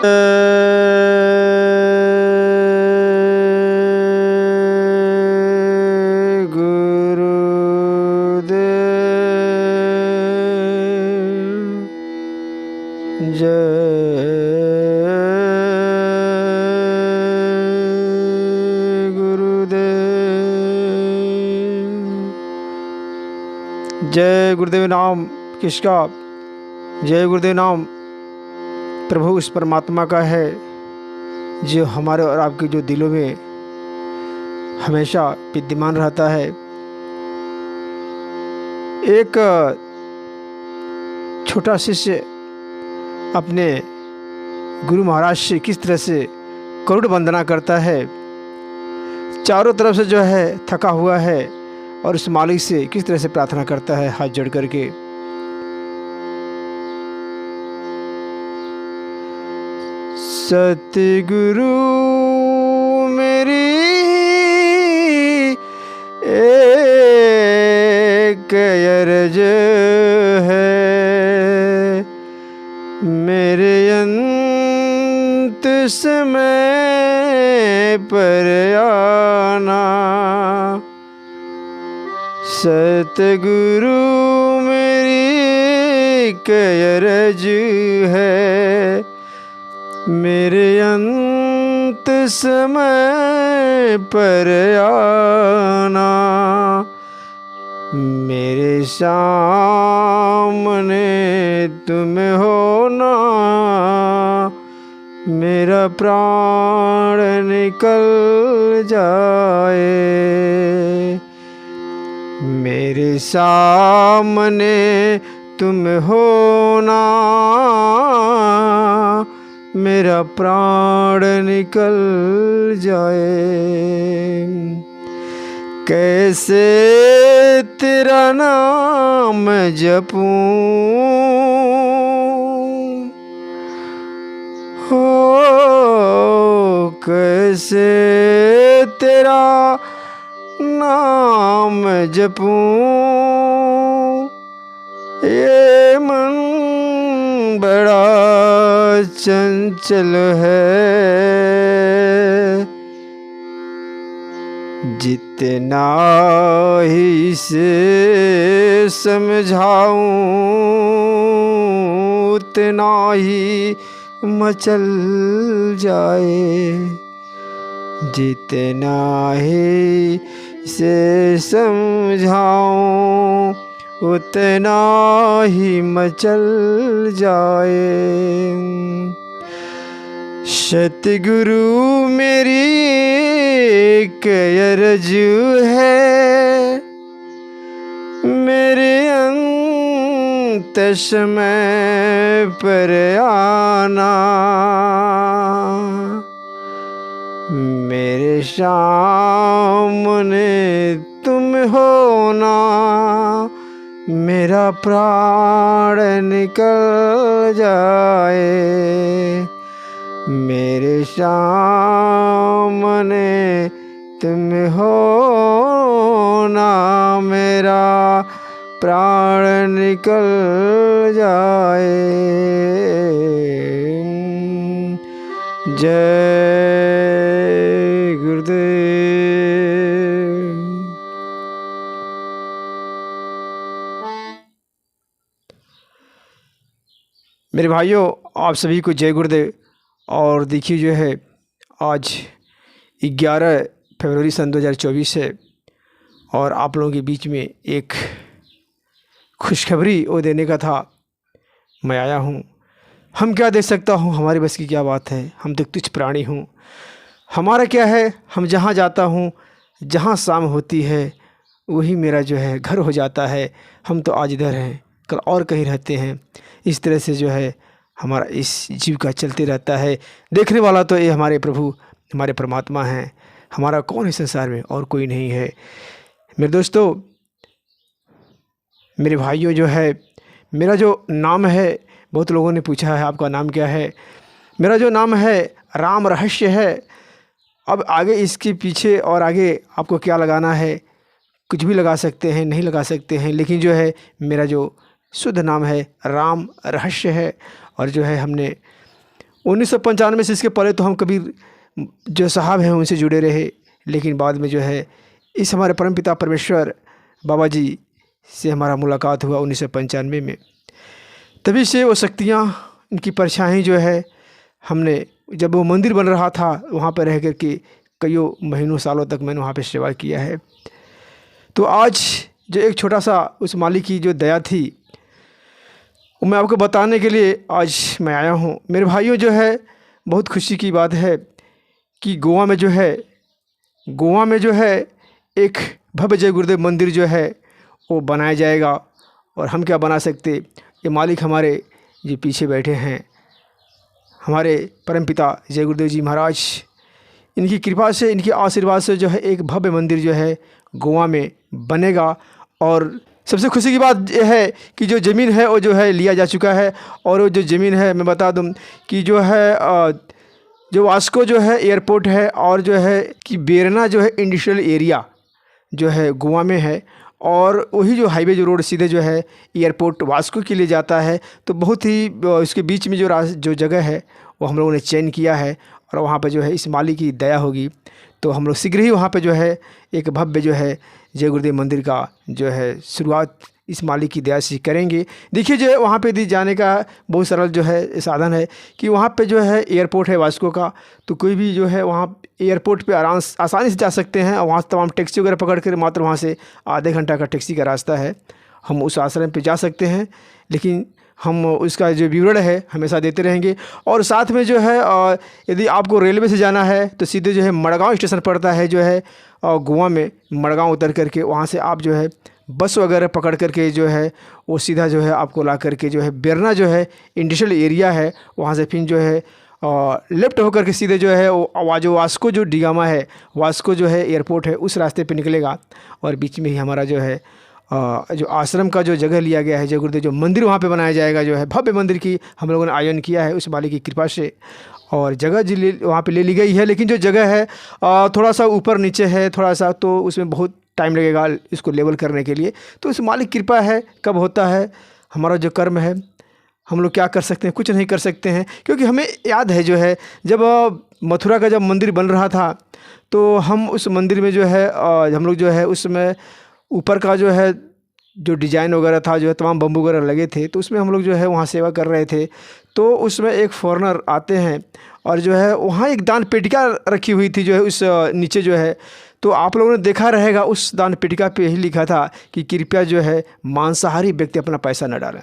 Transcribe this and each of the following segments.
जय गुरुदेव नाम किसका? जय गुरुदेव नाम प्रभु उस परमात्मा का है जो हमारे और आपके जो दिलों में हमेशा विद्यमान रहता है। एक छोटा शिष्य अपने गुरु महाराज से किस तरह से करोड़ वंदना करता है, चारों तरफ से जो है थका हुआ है और उस मालिक से किस तरह से प्रार्थना करता है हाथ जोड़ करके। सतगुरु मेरी एक अर्ज है, मेरे अंत समय पर आना। सतगुरु मेरी एक अर्ज है, मेरे अंत समय पर आना। मेरे सामने तुम होना, मेरा प्राण निकल जाए। मेरे सामने तुम होना, मेरा प्राण निकल जाए। कैसे तेरा नाम जपूं, हो कैसे तेरा नाम जपूं। ये मन बड़ा चंचल है, जितना ही इसे समझाऊं उतना ही मचल जाए। जितना ही इसे समझाऊं उतना ही मचल जाए। सतगुरु मेरी एक अर्ज है, मेरे अंत समय पर आना। मेरे सामने तुम होना, मेरा प्राण निकल जाए। मेरे सामने तुम होना, मेरा प्राण निकल जाए। जय गुरुदेव। मेरे भाइयों, आप सभी को जय गुरुदेव। और देखिए जो है आज 11 फरवरी सन 2024 है और आप लोगों के बीच में एक खुशखबरी वो देने का था, मैं आया हूँ। हम क्या दे सकता हूँ, हमारे बस की क्या बात है, हम तो तुच्छ प्राणी हूँ। हमारा क्या है, हम जहाँ जाता हूँ, जहाँ शाम होती है वही मेरा जो है घर हो जाता है। हम तो आज इधर हैं, कल और कहीं रहते हैं। इस तरह से जो है हमारा इस जीव का चलते रहता है। देखने वाला तो ये हमारे प्रभु, हमारे परमात्मा हैं। हमारा कौन है संसार में, और कोई नहीं है। मेरे दोस्तों, मेरे भाइयों, जो है मेरा जो नाम है, बहुत लोगों ने पूछा है आपका नाम क्या है। मेरा जो नाम है राम रहस्य है। अब आगे इसके पीछे और आगे आपको क्या लगाना है, कुछ भी लगा सकते हैं, नहीं लगा सकते हैं, लेकिन जो है मेरा जो शुद्ध नाम है राम रहस्य है। और जो है हमने 1995 से इसके पहले तो हम कभी जो साहब हैं उनसे जुड़े रहे, लेकिन बाद में जो है इस हमारे परमपिता परमेश्वर बाबा जी से हमारा मुलाकात हुआ 1995 में। तभी से वो शक्तियाँ, इनकी परछाई जो है, हमने जब वो मंदिर बन रहा था वहाँ पर रह कर के कईयों महीनों सालों तक मैंने वहाँ पे सेवा किया है। तो आज जो एक छोटा सा उस मालिक की जो दया थी वो मैं आपको बताने के लिए आज मैं आया हूँ। मेरे भाइयों, जो है बहुत खुशी की बात है कि गोवा में जो है एक भव्य जय गुरुदेव मंदिर जो है वो बनाया जाएगा। और हम क्या बना सकते, ये मालिक हमारे जो पीछे बैठे हैं, हमारे परमपिता जय गुरुदेव जी महाराज, इनकी कृपा से, इनके आशीर्वाद से जो है एक भव्य मंदिर जो है गोवा में बनेगा। और सबसे खुशी की बात यह है कि जो ज़मीन है वो जो है लिया जा चुका है। और वो जो ज़मीन है मैं बता दूं कि जो है जो वास्को जो है एयरपोर्ट है, और जो है कि बेरना जो है इंडस्ट्रियल एरिया जो है गोवा में है, और वही जो हाईवे जो रोड सीधे जो है एयरपोर्ट वास्को के लिए जाता है। तो बहुत ही इसके बीच में जो जगह है वो हम लोगों ने चयन किया है। और वहाँ पे जो है इस मालिक की दया होगी तो हम लोग शीघ्र ही वहाँ पे जो है एक भव्य जो है जय गुरुदेव मंदिर का जो है शुरुआत इस मालिक की दया से करेंगे। देखिए, जो है वहाँ पे दी जाने का बहुत सरल जो है साधन है कि वहाँ पे जो है एयरपोर्ट है वास्को का, तो कोई भी जो है वहाँ एयरपोर्ट पे आसानी से जा सकते हैं। और वहाँ तमाम टैक्सी वगैरह पकड़ कर मात्र वहाँ से आधे घंटा का टैक्सी का रास्ता है, हम उस आश्रम पे जा सकते हैं। लेकिन हम उसका जो विवरण है हमेशा देते रहेंगे। और साथ में जो है यदि आपको रेलवे से जाना है तो सीधे जो है मड़गांव स्टेशन पड़ता है, जो है गोवा में मड़गांव उतर करके वहाँ से आप जो है बस वगैरह पकड़ करके जो है वो सीधा जो है आपको ला करके जो है बेरना जो है इंडस्ट्रियल एरिया है, वहाँ से फिर जो है लेफ्ट होकर के सीधे जो है वो जो वास्को जो डिगामा है, वास्को जो है एयरपोर्ट है, उस रास्ते पे निकलेगा। और बीच में ही हमारा जो है जो आश्रम का जो जगह लिया गया है, जय गुरुदेव जो मंदिर वहाँ पे बनाया जाएगा, जो है भव्य मंदिर की हम लोगों ने आयोजन किया है उस मालिक की कृपा से। और जगह जी वहाँ पे ले ली गई है, लेकिन जो जगह है थोड़ा सा ऊपर नीचे है थोड़ा सा, तो उसमें बहुत टाइम लगेगा इसको लेवल करने के लिए। तो इस मालिक कृपा है, कब होता है हमारा जो कर्म है, हम लोग क्या कर सकते हैं, कुछ नहीं कर सकते हैं। क्योंकि हमें याद है जो है जब मथुरा का जब मंदिर बन रहा था तो हम उस मंदिर में जो है हम लोग जो है उसमें ऊपर का जो है जो डिज़ाइन वगैरह था, जो है तमाम बम्बू वगैरह लगे थे, तो उसमें हम लोग जो है वहाँ सेवा कर रहे थे। तो उसमें एक फॉरेनर आते हैं और जो है वहाँ एक दान पेटिका रखी हुई थी जो है उस नीचे जो है, तो आप लोगों ने देखा रहेगा उस दान पेटिका पे यही लिखा था कि कृपया जो है मांसाहारी व्यक्ति अपना पैसा न डालें।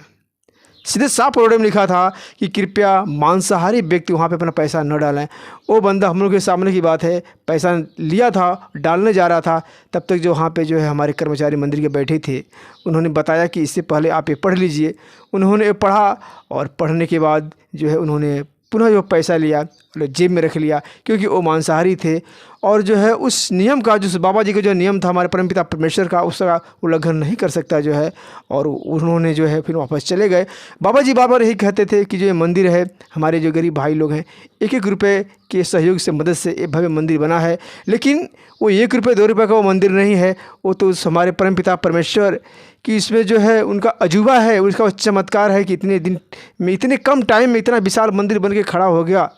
सीधे साफ वर्ड में लिखा था कि कृपया मांसाहारी व्यक्ति वहाँ पे अपना पैसा न डालें। वो बंदा हम लोग के सामने की बात है पैसा लिया था, डालने जा रहा था, तब तक जो वहाँ पे जो है हमारे कर्मचारी मंदिर के बैठे थे, उन्होंने बताया कि इससे पहले आप ये पढ़ लीजिए। उन्होंने पढ़ा और पढ़ने के बाद जो है उन्होंने पुनः जो पैसा लिया जेब में रख लिया, क्योंकि वो मांसाहारी थे। और जो है उस नियम का, जो बाबा जी का जो नियम था हमारे परमपिता परमेश्वर का, उसका उल्लंघन नहीं कर सकता जो है। और उन्होंने जो है फिर वापस चले गए। बाबा जी बार बार यही कहते थे कि जो ये मंदिर है, हमारे जो गरीब भाई लोग हैं, 1-1 रुपये के सहयोग से मदद से ये भव्य मंदिर बना है। लेकिन वो 1 रुपये 2 रुपये का वो मंदिर नहीं है, वो तो हमारे परमपिता परमेश्वर कि इसमें जो है उनका अजूबा है, उसका चमत्कार है कि इतने दिन में, इतने कम टाइम में इतना विशाल मंदिर बन के खड़ा हो गया।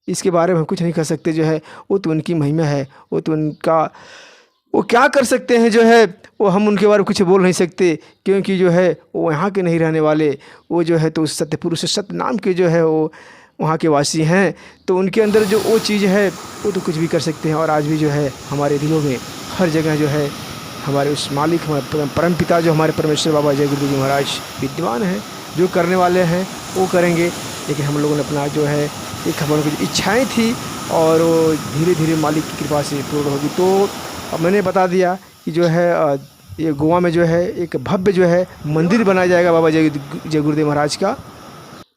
इसके बारे में हम कुछ नहीं कर सकते जो है, वो तो उनकी महिमा है, वो तो उनका, वो क्या कर सकते हैं जो है, वो हम उनके बारे में कुछ बोल नहीं सकते। क्योंकि जो है वो यहाँ के नहीं रहने वाले, वो जो है तो सत्य पुरुष सत्य नाम के जो है वो वहाँ के वासी हैं। तो उनके अंदर जो वो चीज़ है वो तो कुछ भी कर सकते हैं। और आज भी जो है हमारे दिलों में हर जगह जो है हमारे उस मालिक, हमारे परमपिता जो हमारे परमेश्वर बाबा जय गुरुदेव जी महाराज विद्यमान हैं। जो करने वाले हैं वो करेंगे, लेकिन हम लोगों ने अपना जो है एक हम लोगों की इच्छाएँ थी और वो धीरे धीरे मालिक की कृपा से पूर्ण होगी। तो अब मैंने बता दिया कि जो है ये गोवा में जो है एक भव्य जो है मंदिर बनाया जाएगा बाबा जय गुरुदेव महाराज का।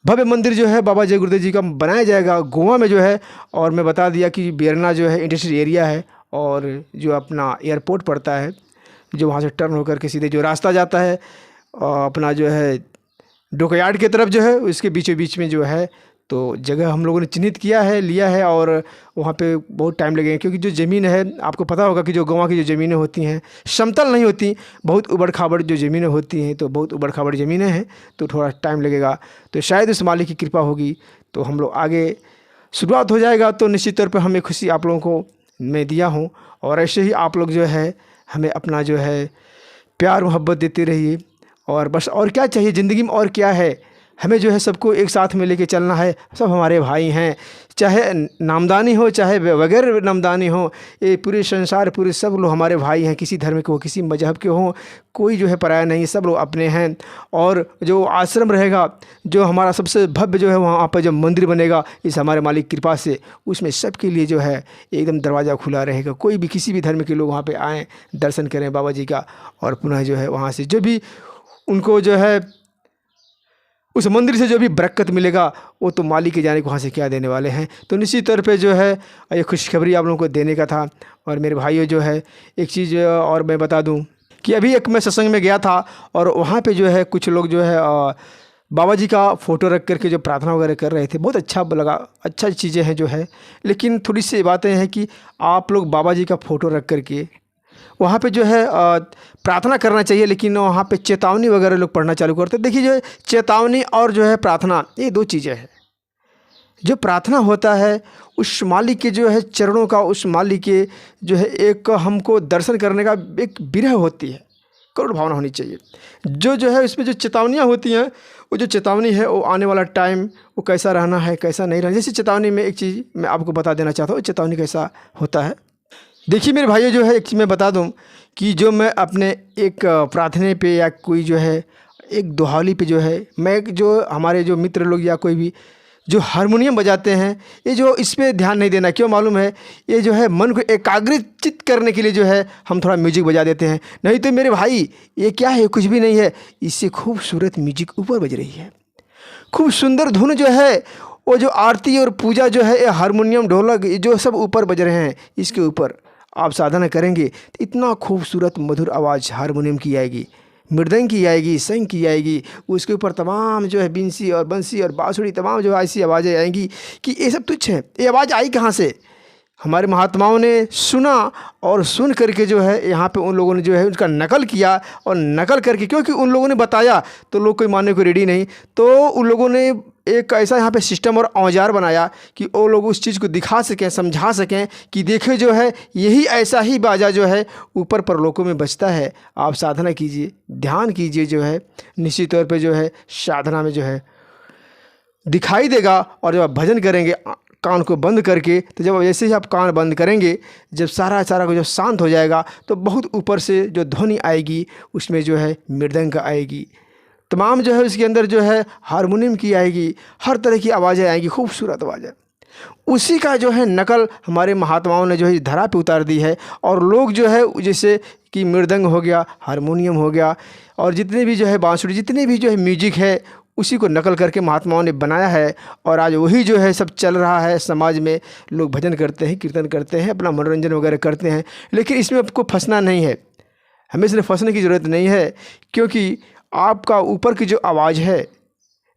भव्य मंदिर जो है बाबा जय गुरुदेव जी का बनाया जाएगा गोवा में जो है। और मैं बता दिया कि बेरना जो है इंडस्ट्रियल एरिया है, और जो अपना एयरपोर्ट पड़ता है, जो वहाँ से टर्न होकर के सीधे जो रास्ता जाता है अपना जो है डोकयार्ड की तरफ जो है, उसके बीचों बीच में जो है, तो जगह हम लोगों ने चिन्हित किया है, लिया है, और वहाँ पे बहुत टाइम लगेगा क्योंकि जो ज़मीन है आपको पता होगा कि जो गाँव की जो ज़मीनें होती हैं समतल नहीं होती, बहुत उबड़ खाबड़ जो ज़मीनें होती हैं, तो बहुत उबड़ खाबड़ ज़मीनें हैं, तो थोड़ा टाइम लगेगा। तो शायद उस मालिक की कृपा होगी तो हम लोग आगे शुरुआत हो जाएगा। तो निश्चित तौर पे हमें खुशी आप लोगों को मैं दिया हूँ, और ऐसे ही आप लोग जो है हमें अपना जो है प्यार मोहब्बत देते रहिए। और बस और क्या चाहिए ज़िंदगी में, और क्या है, हमें जो है सबको एक साथ में लेके चलना है। सब हमारे भाई हैं, चाहे नामदानी हो चाहे बगैर नामदानी हो, ये पूरे संसार पूरे सब लोग हमारे भाई हैं, किसी धर्म के हो किसी मजहब के हों, कोई जो है पराया नहीं, सब लोग अपने हैं। और जो आश्रम रहेगा, जो हमारा सबसे भव्य जो है वहाँ पर जो मंदिर बनेगा इस हमारे मालिक कृपा से, उसमें सबके लिए जो है एकदम दरवाज़ा खुला रहेगा। कोई भी किसी भी धर्म के लोग वहाँ पे आएँ, दर्शन करें बाबा जी का, और पुनः जो है वहाँ से जो भी उनको जो है उस मंदिर से जो भी बरकत मिलेगा वो तो मालिक के जाने को वहाँ से क्या देने वाले हैं। तो निश्चित तौर पे जो है ये खुशखबरी आप लोगों को देने का था। और मेरे भाइयों जो है एक चीज़ और मैं बता दूं कि अभी एक मैं सत्संग में गया था, और वहाँ पे जो है कुछ लोग जो है बाबा जी का फ़ोटो रख करके जो प्रार्थना वगैरह कर रहे थे, बहुत अच्छा लगा, अच्छा चीज़ें हैं जो है। लेकिन थोड़ी सी बातें हैं कि आप लोग बाबा जी का फ़ोटो रख करके वहाँ पे जो है प्रार्थना करना चाहिए, लेकिन वहाँ पे चेतावनी वगैरह लोग पढ़ना चालू करते हैं। देखिए जो है चेतावनी और जो है प्रार्थना, ये दो चीज़ें हैं। जो प्रार्थना होता है उस मालिक के जो है चरणों का, उस मालिक के जो है एक हमको दर्शन करने का एक विरह होती है, करुण भावना होनी चाहिए। जो है इसमें जो चेतावनियाँ होती हैं, वो जो चेतावनी है वो आने वाला टाइम वो कैसा रहना है कैसा नहीं रहना। जैसे चेतावनी में एक चीज़ मैं आपको बता देना चाहता हूँ, चेतावनी कैसा होता है। देखिए मेरे भाइयों जो है एक चीज़ मैं बता दूं कि जो मैं अपने एक प्रार्थना पे या कोई जो है एक दोहावली पे जो है मैं जो हमारे जो मित्र लोग या कोई भी जो हारमोनियम बजाते हैं, ये जो इस पे ध्यान नहीं देना, क्यों मालूम है, ये जो है मन को एकाग्रचित करने के लिए जो है हम थोड़ा म्यूजिक बजा देते हैं। नहीं तो मेरे भाई ये क्या है, कुछ भी नहीं है, इससे खूबसूरत म्यूजिक ऊपर बज रही है, खूब सुंदर धुन जो है, वो जो आरती और पूजा जो है ये हारमोनियम ढोलक जो सब ऊपर बज रहे हैं, इसके ऊपर आप साधना करेंगे तो इतना खूबसूरत मधुर आवाज़ हारमोनियम की आएगी, मृदंग की आएगी, शंख की आएगी, उसके ऊपर तमाम जो है बिंसी और बंसी और बांसुरी तमाम जो ऐसी आवाज़ें आएंगी कि ये सब तुच्छ है। ये आवाज़ आई कहाँ से? हमारे महात्माओं ने सुना, और सुन करके जो है यहाँ पे उन लोगों ने जो है उसका नकल किया, और नकल करके क्योंकि उन लोगों ने बताया तो लोग कोई मानने को रेडी नहीं, तो उन लोगों ने एक ऐसा यहाँ पे सिस्टम और औजार बनाया कि वो लोग उस चीज़ को दिखा सकें, समझा सकें कि देखिए जो है यही ऐसा ही बाजा जो है ऊपर परलोकों में बजता है। आप साधना कीजिए, ध्यान कीजिए, जो है निश्चित तौर पे जो है साधना में जो है दिखाई देगा। और जब आप भजन करेंगे कान को बंद करके, तो जब जैसे ही आप कान बंद करेंगे, जब सारा को जब शांत हो जाएगा, तो बहुत ऊपर से जो ध्वनि आएगी उसमें जो है मृदंग आएगी, तमाम जो है उसके अंदर जो है हारमोनियम की आएगी, हर तरह की आवाज़ें आएंगी, खूबसूरत आवाज़ें। उसी का जो है नकल हमारे महात्माओं ने जो है धरा पे उतार दी है। और लोग जो है जैसे कि मृदंग हो गया, हारमोनियम हो गया, और जितने भी जो है बांसुरी, जितने भी जो है म्यूजिक है, उसी को नकल करके महात्माओं ने बनाया है। और आज वही जो है सब चल रहा है समाज में। लोग भजन करते हैं, कीर्तन करते हैं, अपना मनोरंजन वगैरह करते हैं, लेकिन इसमें आपको फंसना नहीं है, हमें इसमें फंसने की ज़रूरत नहीं है। क्योंकि आपका ऊपर की जो आवाज़ है,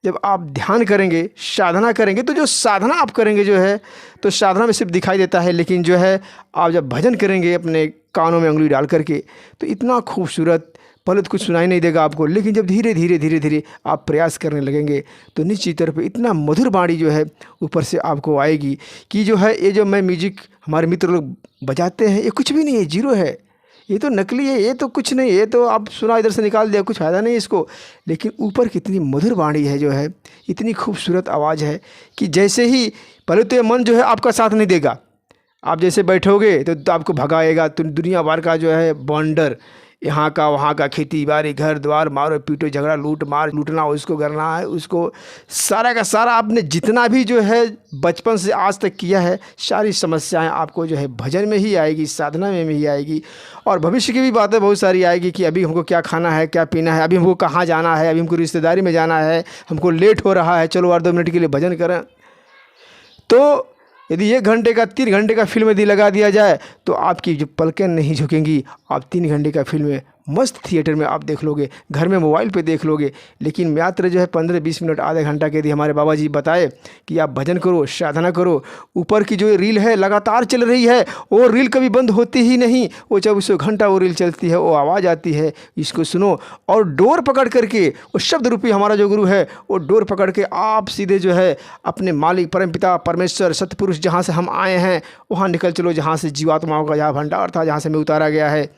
जब आप ध्यान करेंगे, साधना करेंगे, तो जो साधना आप करेंगे जो है, तो साधना में सिर्फ दिखाई देता है, लेकिन जो है आप जब भजन करेंगे अपने कानों में उंगली डाल करके, तो इतना खूबसूरत, पहले तो कुछ सुनाई नहीं देगा आपको, लेकिन जब धीरे धीरे आप प्रयास करने लगेंगे, तो निश्चित तौर पे इतना मधुर वाणी जो है ऊपर से आपको आएगी कि जो है ये जो मैं म्यूजिक हमारे मित्र लोग बजाते हैं, ये कुछ भी नहीं है, जीरो है, ये तो नकली है, ये तो कुछ नहीं, ये तो आप सुना इधर से निकाल दिया, कुछ फ़ायदा नहीं है इसको। लेकिन ऊपर कितनी मधुर वाणी है जो है, इतनी खूबसूरत आवाज़ है कि जैसे ही पहले तो ये मन जो है आपका साथ नहीं देगा, आप जैसे बैठोगे तो आपको भगाएगा, तो दुनिया भर का जो है बॉन्डर, यहाँ का वहाँ का, खेती बाड़ी, घर द्वार, मारो पीटो, झगड़ा, लूट मार, लूटना, उसको करना है, उसको सारा का सारा आपने जितना भी जो है बचपन से आज तक किया है, सारी समस्याएं आपको जो है भजन में ही आएगी, साधना में ही आएगी। और भविष्य की भी बातें बहुत सारी आएगी कि अभी हमको क्या खाना है, क्या पीना है, अभी हमको कहाँ जाना है, अभी हमको रिश्तेदारी में जाना है, हमको लेट हो रहा है, चलो 2 मिनट के लिए भजन करें। तो यदि 1 घंटे का 3 घंटे का फिल्म यदि लगा दिया जाए, तो आपकी जो पलकें नहीं झुकेंगी, आप 3 घंटे का फिल्म में मस्त थिएटर में आप देख लोगे, घर में मोबाइल पे देख लोगे, लेकिन मात्र जो है 15-20 मिनट आधे घंटा के लिए हमारे बाबा जी बताए कि आप भजन करो, साधना करो। ऊपर की जो रील है लगातार चल रही है, वो रील कभी बंद होती ही नहीं, वो 24 घंटा वो रील चलती है, वो आवाज़ आती है, इसको सुनो। और डोर पकड़ करके वो शब्द रूपी हमारा जो गुरु है, वो डोर पकड़ के आप सीधे जो है अपने मालिक परमपिता परमेश्वर सतपुरुष जहाँ से हम आए हैं वहाँ निकल चलो, जहाँ से जीवात्माओं का जहाँ भंडार था, जहाँ से हमें उतारा गया है।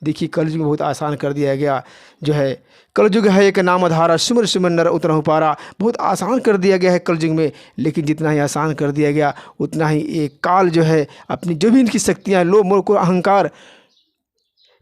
देखिए कलयुग में बहुत आसान कर दिया गया जो है। कलयुग है एक नाम आधारा, सुमर सुमर नर उतरहु पारा। बहुत आसान कर दिया गया है कलयुग में, लेकिन जितना ही आसान कर दिया गया उतना ही एक काल जो है अपनी जो भी इनकी शक्तियाँ, लोभ मोह को अहंकार,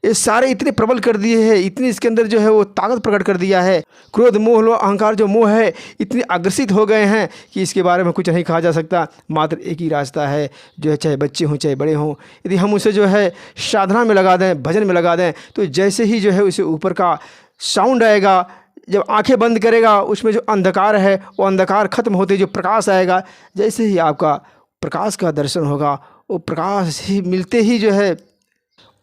ये सारे इतने प्रबल कर दिए हैं, इतनी इसके अंदर जो है वो ताकत प्रकट कर दिया है। क्रोध मोह लोभ अहंकार जो मोह है इतने अग्रसित हो गए हैं कि इसके बारे में कुछ नहीं कहा जा सकता। मात्र एक ही रास्ता है जो है, चाहे बच्चे हों चाहे बड़े हों, यदि हम उसे जो है साधना में लगा दें, भजन में लगा दें, तो जैसे ही जो है उसे ऊपर का साउंड आएगा, जब आंखें बंद करेगा उसमें जो अंधकार है वो अंधकार खत्म होते जो प्रकाश आएगा, जैसे ही आपका प्रकाश का दर्शन होगा, वो प्रकाश ही मिलते ही जो है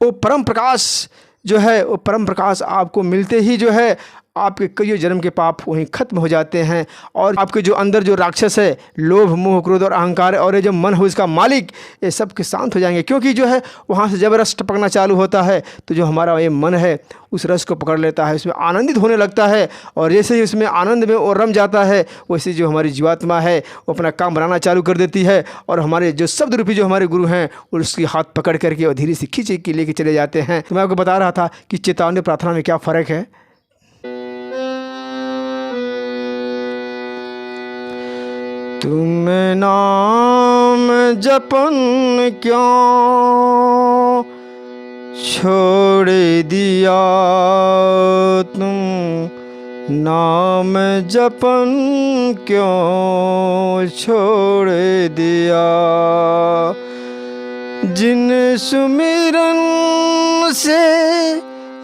वो परम प्रकाश जो है, वो परम प्रकाश आपको मिलते ही जो है आपके कई जन्म के पाप वहीं खत्म हो जाते हैं। और आपके जो अंदर जो राक्षस है, लोभ मोह क्रोध और अहंकार और ये जो मन हो इसका मालिक, ये सब के शांत हो जाएंगे। क्योंकि जो है वहाँ से जब रस टपकना चालू होता है तो जो हमारा ये मन है उस रस को पकड़ लेता है, उसमें आनंदित होने लगता है। और जैसे ही उसमें आनंद में वो रम जाता है, वैसे जो हमारी जीवात्मा है वो अपना काम बनाना चालू कर देती है। और हमारे जो शब्द रूपी जो हमारे गुरु हैं उसकी हाथ पकड़ करके और धीरे से खींच के लेके चले जाते हैं। तो मैं आपको बता रहा था कि चेतावनी प्रार्थना में क्या फ़र्क है। तुम नाम जपन क्यों छोड़ दिया, तुम नाम जपन क्यों छोड़ दिया। जिन सुमिरन से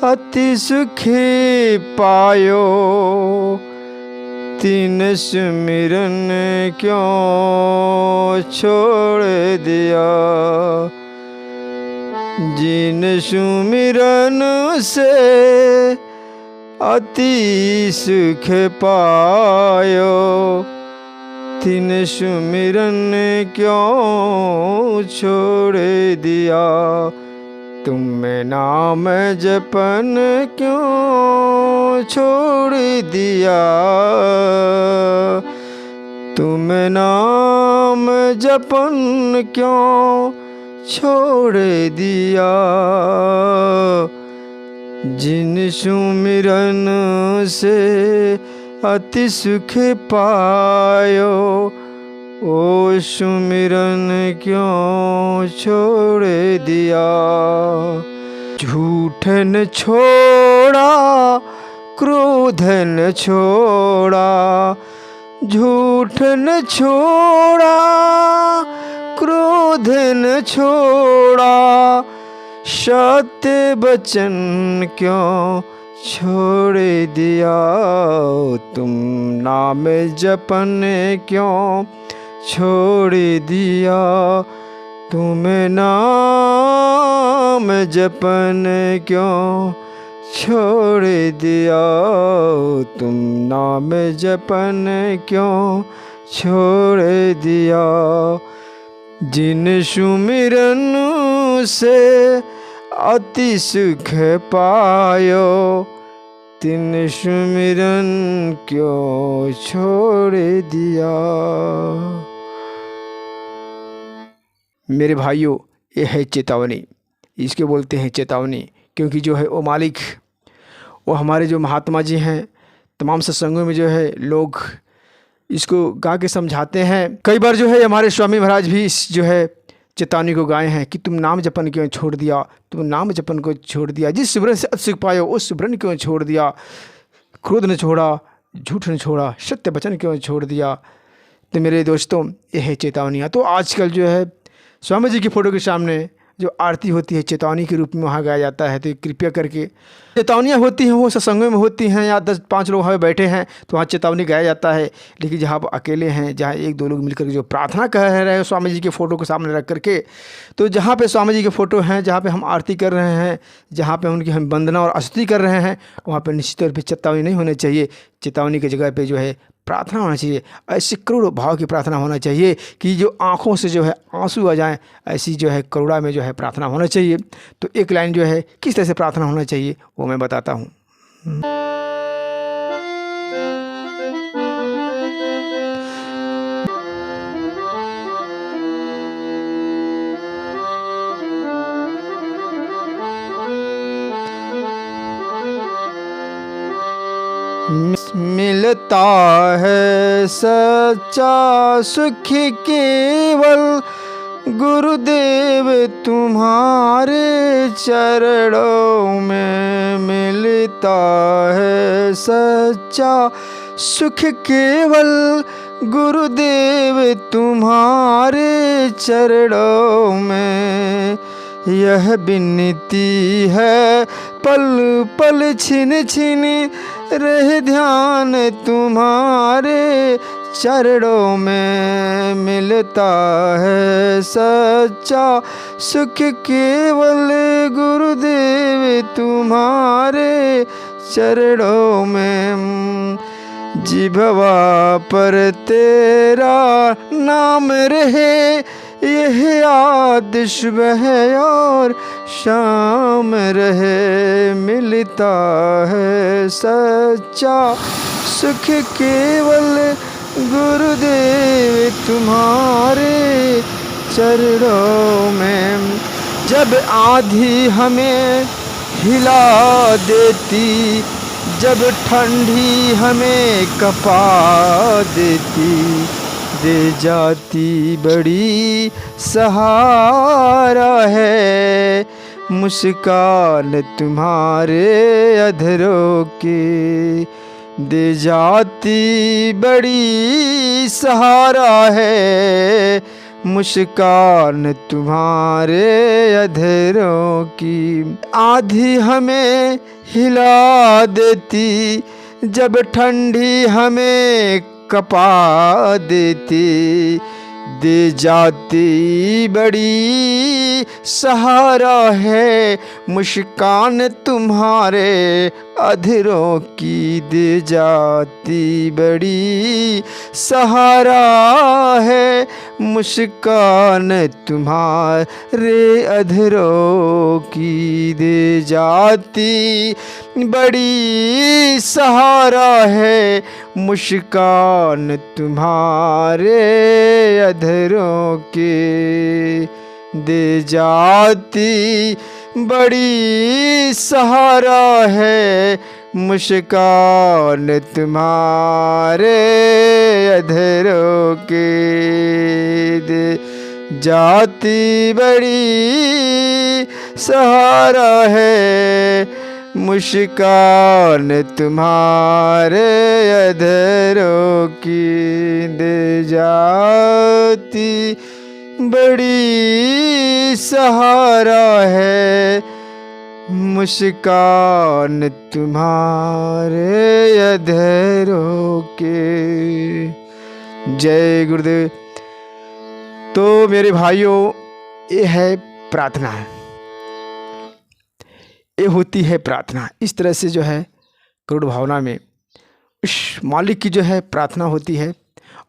अति सुखी पायो, तीन सुमिरन क्यों छोड़ दिया। जिन सुमिरन से अति सुख पायो, तीन सुमिरन क्यों छोड़ दिया। तुम नाम जपन क्यों छोड़ दिया, तुम नाम जपन क्यों छोड़ दिया। जिन सुमिरन से अति सुख पायो, ओ सुमिरन क्यों छोड़ दिया। झूठन छोड़ा क्रोधन छोड़ा, झूठन छोड़ा क्रोधन छोड़ा। सत्य वचन क्यों छोड़ दिया, तुम नाम जपन क्यों छोड़ दिया। तुम नाम जपन क्यों छोड़ दिया, तुम नाम जपन क्यों छोड़ दिया। जिन सुमिरन से अति सुख पायो, तिन सुमिरन क्यों छोड़ दिया। मेरे भाइयों, ये है चेतावनी, इसके बोलते हैं चेतावनी। क्योंकि जो है वो मालिक, वो हमारे जो महात्मा जी हैं, तमाम सत्संगों में जो है लोग इसको गा के समझाते हैं। कई बार जो है हमारे स्वामी महाराज भी इस जो है चेतावनी को गाए हैं कि तुम नाम जपन क्यों छोड़ दिया, तुम नाम जपन को छोड़ दिया। जिस सुमिरन से अति सुख पायो, उस सुमिरन क्यों छोड़ दिया। क्रोध न छोड़ा, झूठ न छोड़ा, सत्य वचन क्यों छोड़ दिया। तो मेरे दोस्तों, ये है चेतावनियाँ। तो आजकल जो है स्वामी जी की फ़ोटो के सामने जो आरती होती है चेतावनी के रूप में वहाँ गाया जाता है। तो कृपया करके चेतावनियाँ होती हैं वो सत्संगों में होती हैं, या 10-5 लोग वहाँ बैठे हैं तो वहाँ चेतावनी गाया जाता है। लेकिन जहाँ आप अकेले हैं, जहाँ 1-2 लोग मिलकर जो प्रार्थना कह रहे हैं स्वामी जी के फ़ोटो को सामने रख करके, तो जहाँ पे स्वामी जी के फ़ोटो हैं, जहाँ पे हम आरती कर रहे हैं, जहाँ पे उनकी हम वंदना और स्तुति कर रहे हैं, वहाँ पे निश्चित तौर पे चेतावनी नहीं होनी चाहिए। चेतावनी की जगह पे जो है प्रार्थना होना चाहिए। ऐसी करुण भाव की प्रार्थना होना चाहिए कि जो आँखों से जो है आंसू आ जाएं, ऐसी जो है करुणा में जो है प्रार्थना होना चाहिए। तो एक लाइन जो है किस तरह से प्रार्थना होना चाहिए वो मैं बताता हूँ। मिलता है सच्चा सुख केवल गुरुदेव तुम्हारे चरणों में। मिलता है सच्चा सुख केवल गुरुदेव तुम्हारे चरणों में। यह विनती है पल पल छिन छिन रहे ध्यान तुम्हारे चरणों में। मिलता है सच्चा सुख केवल गुरुदेव तुम्हारे चरणों में। जिभवा पर तेरा नाम रहे, यह याद सुबह और शाम रहे। मिलता है सच्चा सुख केवल गुरुदेव तुम्हारे चरणों में। जब आंधी हमें हिला देती, जब ठंडी हमें कपा देती, दे जाती बड़ी सहारा है मुस्कान तुम्हारे अधरों की। दे जाती बड़ी सहारा है मुस्कान तुम्हारे अधरों की। आंधी हमें हिला देती, जब ठंडी हमें कपा देती, दे जाती बड़ी सहारा है मुस्कान तुम्हारे अधरों की। दे जाती बड़ी सहारा है मुस्कान तुम्हारे अधरों की। दे जाती बड़ी सहारा है मुस्कान तुम्हारे अधरों के। दे जाती बड़ी सहारा है मुस्कान तुम्हारे अधरों के। दे जाती बड़ी सहारा है मुस्कान तुम्हारे अधरों की। दे जाती बड़ी सहारा है मुस्कान तुम्हारे अधरों के। जय गुरुदेव। तो मेरे भाइयों, ये है प्रार्थना, ये होती है प्रार्थना। इस तरह से जो है करुण भावना में उस मालिक की जो है प्रार्थना होती है।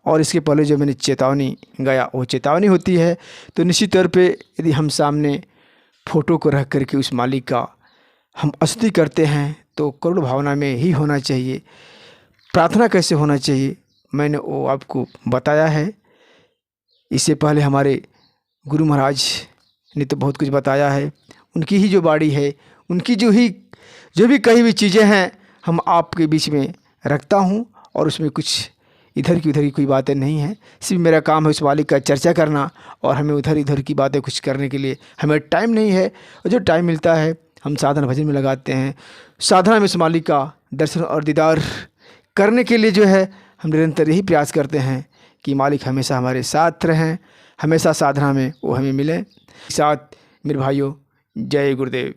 और इसके पहले जो मैंने चेतावनी गाया वो चेतावनी होती है। तो निश्चित तौर पे यदि हम सामने फ़ोटो को रख करके उस मालिक का हम स्तुति करते हैं तो करुण भावना में ही होना चाहिए। प्रार्थना कैसे होना चाहिए मैंने वो आपको बताया है। इससे पहले हमारे गुरु महाराज ने तो बहुत कुछ बताया है। उनकी ही जो बाड़ी है, उनकी जो भी कही हुई चीज़ें हैं हम आपके बीच में रखता हूँ। और उसमें कुछ इधर की कोई बातें नहीं हैं। सिर्फ मेरा काम है उस मालिक का चर्चा करना, और हमें उधर की बातें कुछ करने के लिए हमें टाइम नहीं है। और जो टाइम मिलता है हम साधना भजन में लगाते हैं। साधना में उस मालिक का दर्शन और दीदार करने के लिए जो है हम निरंतर यही प्रयास करते हैं कि मालिक हमेशा हमारे साथ रहें, हमेशा साधना में वो हमें मिलें। साथ मेरे भाइयों, जय गुरुदेव।